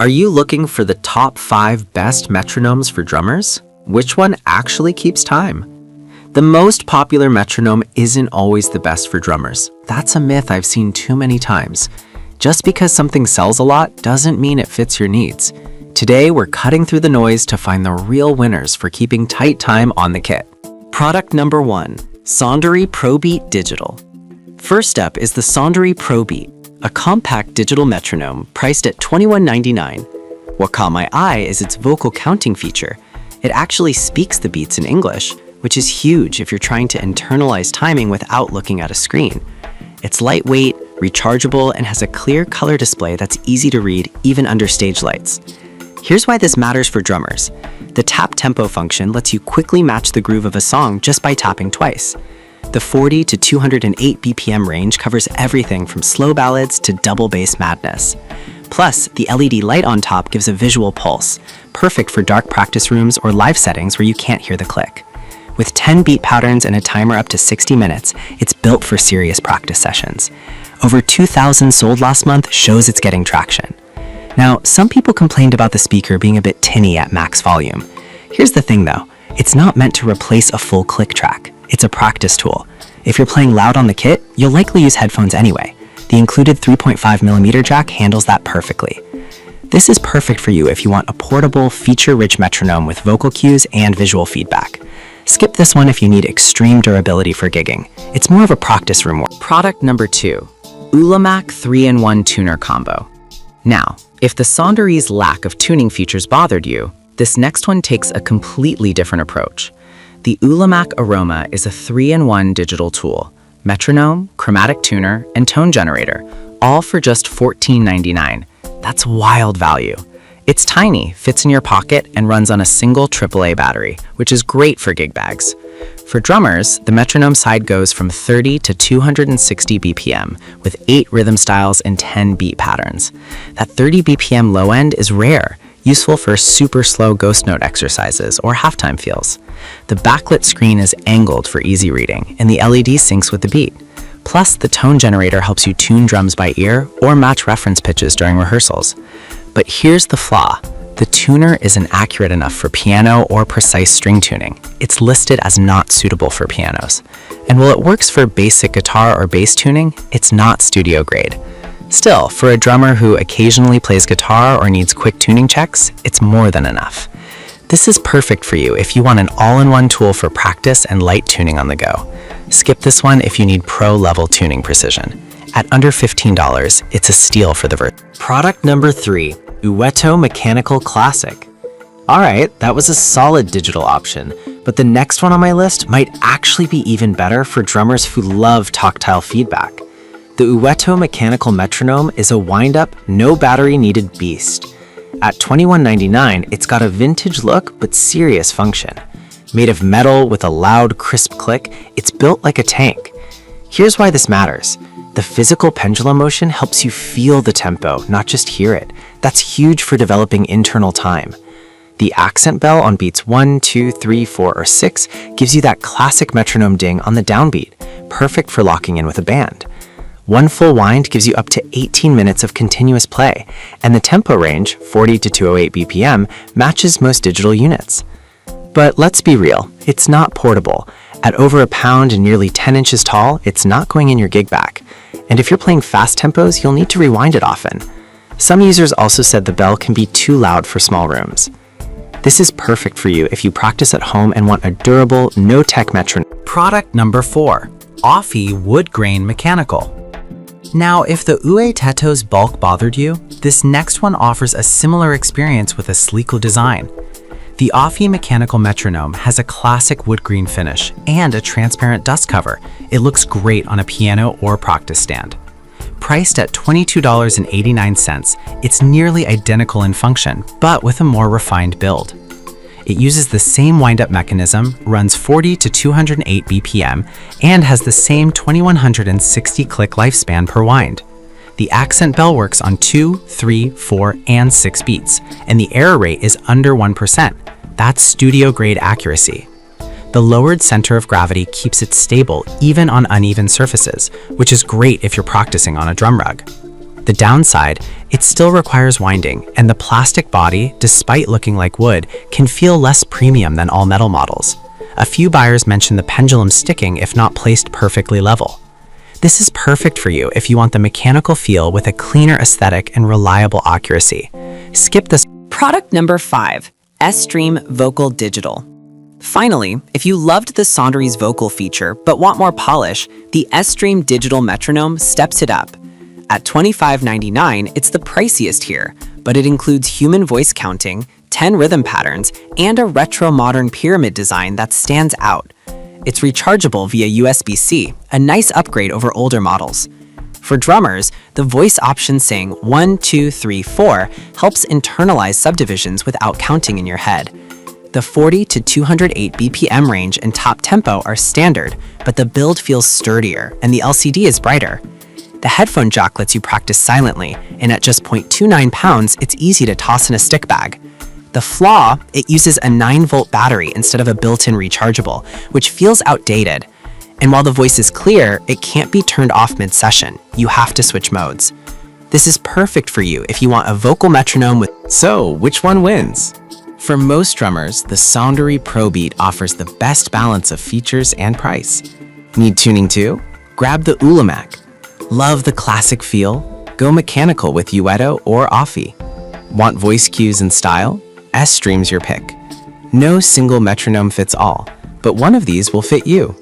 Are you looking for the top 5 best metronomes for drummers? Which one actually keeps time? The most popular metronome isn't always the best for drummers. That's a myth I've seen too many times. Just because something sells a lot doesn't mean it fits your needs. Today, we're cutting through the noise to find the real winners for keeping tight time on the kit. Product number 1, Sondery ProBeat Digital. First up is the Sondery ProBeat, a compact digital metronome priced at $21.99. What caught my eye is its vocal counting feature. It actually speaks the beats in English, which is huge if you're trying to internalize timing without looking at a screen. It's lightweight, rechargeable, and has a clear color display that's easy to read even under stage lights. Here's why this matters for drummers. The tap tempo function lets you quickly match the groove of a song just by tapping twice. The 40 to 208 BPM range covers everything from slow ballads to double bass madness. Plus, the LED light on top gives a visual pulse, perfect for dark practice rooms or live settings where you can't hear the click. With 10 beat patterns and a timer up to 60 minutes, it's built for serious practice sessions. Over 2,000 sold last month shows it's getting traction. Now, some people complained about the speaker being a bit tinny at max volume. Here's the thing though, it's not meant to replace a full click track. It's a practice tool. If you're playing loud on the kit, you'll likely use headphones anyway. The included 3.5mm jack handles that perfectly. This is perfect for you if you want a portable, feature-rich metronome with vocal cues and visual feedback. Skip this one if you need extreme durability for gigging. It's more of a practice room work. Product number 2, Ulamac 3-in-1 Tuner Combo. Now, if the Sondery's lack of tuning features bothered you, this next one takes a completely different approach. The Ulamac Aroma is a 3-in-1 digital tool, metronome, chromatic tuner, and tone generator, all for just $14.99. That's wild value. It's tiny, fits in your pocket, and runs on a single AAA battery, which is great for gig bags. For drummers, the metronome side goes from 30 to 260 BPM, with 8 rhythm styles and 10 beat patterns. That 30 BPM low end is rare, useful for super slow ghost note exercises or halftime feels. The backlit screen is angled for easy reading, and the LED syncs with the beat. Plus, the tone generator helps you tune drums by ear or match reference pitches during rehearsals. But here's the flaw. The tuner isn't accurate enough for piano or precise string tuning. It's listed as not suitable for pianos. And while it works for basic guitar or bass tuning, it's not studio grade. Still, for a drummer who occasionally plays guitar or needs quick tuning checks, it's more than enough. This is perfect for you if you want an all-in-one tool for practice and light tuning on the go. Skip this one if you need pro-level tuning precision. At under $15, it's a steal for the Product number 3, Ueto Mechanical Classic. Alright, that was a solid digital option, but the next one on my list might actually be even better for drummers who love tactile feedback. The Ueto Mechanical Metronome is a wind-up, no battery needed beast. At $21.99, it's got a vintage look but serious function. Made of metal with a loud, crisp click, it's built like a tank. Here's why this matters. The physical pendulum motion helps you feel the tempo, not just hear it. That's huge for developing internal time. The accent bell on beats 1, 2, 3, 4, or 6 gives you that classic metronome ding on the downbeat, perfect for locking in with a band. One full wind gives you up to 18 minutes of continuous play, and the tempo range, 40 to 208 BPM, matches most digital units. But let's be real, it's not portable. At over a pound and nearly 10 inches tall, it's not going in your gig bag. And if you're playing fast tempos, you'll need to rewind it often. Some users also said the bell can be too loud for small rooms. This is perfect for you if you practice at home and want a durable, no-tech metronome. Product number 4, Offie Wood Grain Mechanical. Now, if the Ueteto's bulk bothered you, this next one offers a similar experience with a sleek design. The Offie Mechanical Metronome has a classic wood green finish and a transparent dust cover. It looks great on a piano or practice stand. Priced at $22.89, it's nearly identical in function, but with a more refined build. It uses the same wind-up mechanism, runs 40 to 208 BPM, and has the same 2160 click lifespan per wind. The accent bell works on 2, 3, 4, and 6 beats, and the error rate is under 1%. That's studio-grade accuracy. The lowered center of gravity keeps it stable even on uneven surfaces, which is great if you're practicing on a drum rug. The downside, It still requires winding, and the plastic body, despite looking like wood, can feel less premium than all metal models. A few buyers mention the pendulum sticking if not placed perfectly level. This is perfect for you if you want the mechanical feel with a cleaner aesthetic and reliable accuracy. Skip this. Product number 5, S-Stream Vocal Digital. Finally, if you loved the Sonderies vocal feature but want more polish, the S-Stream Digital Metronome steps it up. At $25.99, it's the priciest here, but it includes human voice counting, 10 rhythm patterns, and a retro modern pyramid design that stands out. It's rechargeable via USB-C, a nice upgrade over older models. For drummers, the voice option saying 1, 2, 3, 4 helps internalize subdivisions without counting in your head. The 40 to 208 BPM range and top tempo are standard, but the build feels sturdier and the LCD is brighter. The headphone jack lets you practice silently, and at just 0.29 pounds, it's easy to toss in a stick bag. The flaw, it uses a 9-volt battery instead of a built-in rechargeable, which feels outdated. And while the voice is clear, it can't be turned off mid-session. You have to switch modes. This is perfect for you if you want a vocal metronome with... So, which one wins? For most drummers, the Sondery Pro Beat offers the best balance of features and price. Need tuning too? Grab the Ulamac. Love the classic feel? Go mechanical with Uedo or Offie. Want voice cues and style? S-Stream's your pick. No single metronome fits all, but one of these will fit you.